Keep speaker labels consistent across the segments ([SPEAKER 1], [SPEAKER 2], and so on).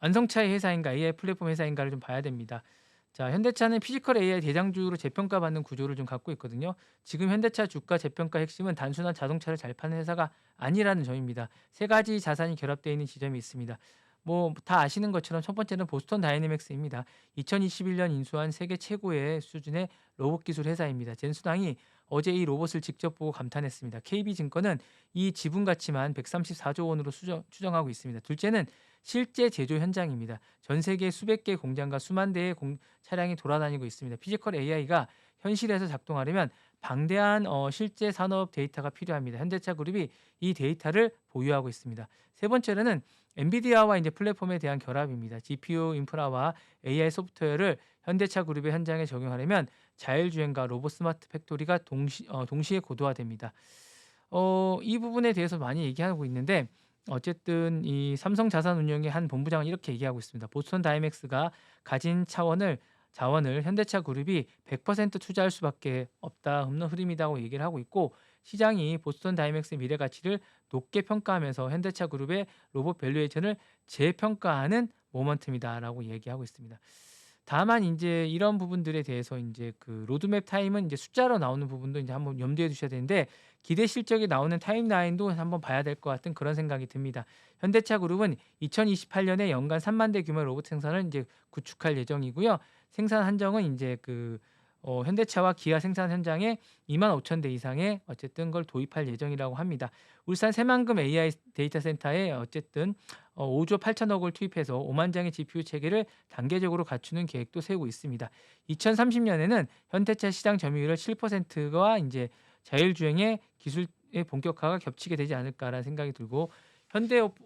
[SPEAKER 1] 완성차의 회사인가 AI 플랫폼 회사인가를 좀 봐야 됩니다. 자, 현대차는 피지컬 AI 대장주로 재평가받는 구조를 좀 갖고 있거든요. 지금 현대차 주가 재평가 핵심은 단순한 자동차를 잘 파는 회사가 아니라는 점입니다. 세 가지 자산이 결합되어 있는 지점이 있습니다. 뭐 다 아시는 것처럼 첫 번째는 보스턴 다이내믹스입니다. 2021년 인수한 세계 최고의 수준의 로봇 기술 회사입니다. 젠수당이 어제 이 로봇을 직접 보고 감탄했습니다. KB증권은 이 지분 가치만 134조 원으로 추정하고 있습니다. 둘째는 실제 제조 현장입니다. 전 세계 수백 개 공장과 수만 대의 차량이 돌아다니고 있습니다. 피지컬 AI가 현실에서 작동하려면 방대한 실제 산업 데이터가 필요합니다. 현대차 그룹이 이 데이터를 보유하고 있습니다. 세 번째로는 엔비디아와 이제 플랫폼에 대한 결합입니다. GPU 인프라와 AI 소프트웨어를 현대차 그룹의 현장에 적용하려면 자율주행과 로봇 스마트 팩토리가 동시에 고도화됩니다. 이 부분에 대해서 많이 얘기하고 있는데 어쨌든 이 삼성자산운용의 한 본부장은 이렇게 얘기하고 있습니다. 보스턴 다이맥스가 가진 자원을 현대차 그룹이 100% 투자할 수밖에 없다. 없는 흐름이라고 얘기를 하고 있고 시장이 보스턴 다이맥스의 미래 가치를 높게 평가하면서 현대차 그룹의 로봇 밸류에이션을 재평가하는 모먼텀이다라고 얘기하고 있습니다. 다만 인제 이런 부분들에 대해서 인제 그 로드맵 타임은 인제 숫자로 나오는 부분도 인제 한번 염두에 두셔야 되는데 기대 실적이 나오는 타임라인도 한번 봐야 될 것 같은 그런 생각이 듭니다. 현대차 그룹은 2028년에 연간 3만 대 규모의 로봇 생산을 인제 구축할 예정이고요. 생산 한정은 인제 현대차와 기아 생산 현장에 25,000대 이상의 어쨌든 걸 도입할 예정이라고 합니다. 울산 새만금 AI 데이터 센터에 어쨌든 5조 8천억을 투입해서 5만 장의 GPU 체계를 단계적으로 갖추는 계획도 세우고 있습니다. 2030년에는 현대차 시장 점유율을 7%가 이제 자율주행의 기술의 본격화가 겹치게 되지 않을까라는 생각이 들고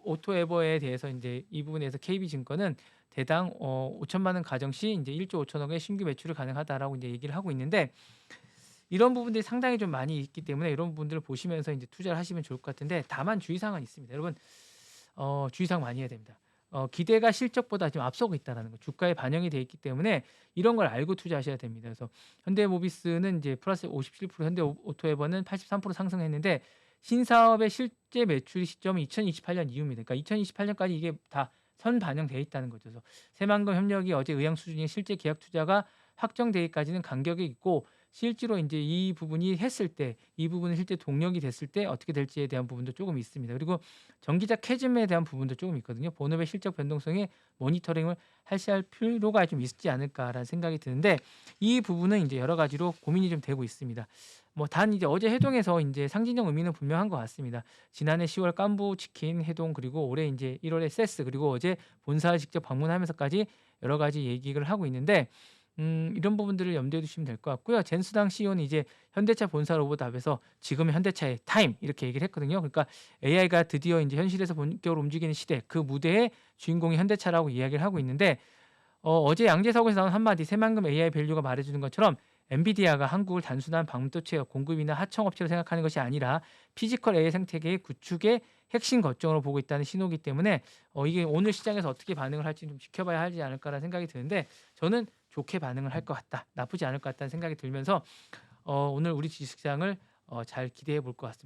[SPEAKER 1] 오토에버에 대해서 이제 이 부분에서 KB증권은 대당 5천만 원 가정 시 이제 1조 5천억의 신규 매출이 가능하다라고 이제 얘기를 하고 있는데 이런 부분들이 상당히 좀 많이 있기 때문에 이런 부분들을 보시면서 이제 투자를 하시면 좋을 것 같은데 다만 주의사항은 있습니다. 여러분 주의사항 많이 해야 됩니다. 기대가 실적보다 지금 앞서고 있다라는 거. 주가에 반영이 돼 있기 때문에 이런 걸 알고 투자하셔야 됩니다. 그래서 현대모비스는 이제 플러스 57%, 현대오토에버는 83% 상승했는데 신사업의 실제 매출 시점이 2028년 이후입니다. 그러니까 2028년까지 이게 다 선반영돼 있다는 거죠. 그래서 새만금 협력이 어제 의향 수준의 실제 계약 투자가 확정되기까지는 간격이 있고 실제로 인제 이 부분이 했을 때 이 부분이 실제 동력이 됐을 때 어떻게 될지에 대한 부분도 쪼금 있습니다. 그리고 전기차 캐즘에 대한 부분도 쪼금 있거든요. 본업의 실적 변동성에 모니터링을 하셔야 할 필요가 좀 있지 않을까라는 생각이 드는데 이 부분은 인제 여러 가지로 고민이 좀 되고 있습니다. 뭐 단 이제 어제 회동에서 인제 상징적 의미는 분명한 것 같습니다. 지난해 10월 깐부치킨 회동 그리고 올해 인제 1월에 세스 그리고 어제 본사를 직접 방문하면서까지 여러 가지 얘기를 하고 있는데 이런 부분들을 염두에 두시면 될 것 같고요. 젠수당 CEO는 이제 현대차 본사 로봇 앞에서 "지금은 현대차의 타임." 이렇게 얘기를 했거든요. 그러니까 AI가 드디어 인제 현실에서 본격적으로 움직이는 시대 그 무대의 주인공이 현대차라고 이야기를 하고 있는데 어제 양재석에서 나온 한마디 새만금 AI 밸류가 말해주는 것처럼 엔비디아가 한국을 단순한 반도체 공급이나 하청업체로 생각하는 것이 아니라 피지컬 AI 생태계의 구축의 핵심 거점으로 보고 있다는 신호이기 때문에 이게 오늘 시장에서 어떻게 반응을 할지 좀 지켜봐야 하지 않을까라는 생각이 드는데 저는 좋게 반응을 할 것 같다. 나쁘지 않을 것 같다는 생각이 들면서 오늘 우리 주식시장을 잘 기대해 볼 것 같습니다.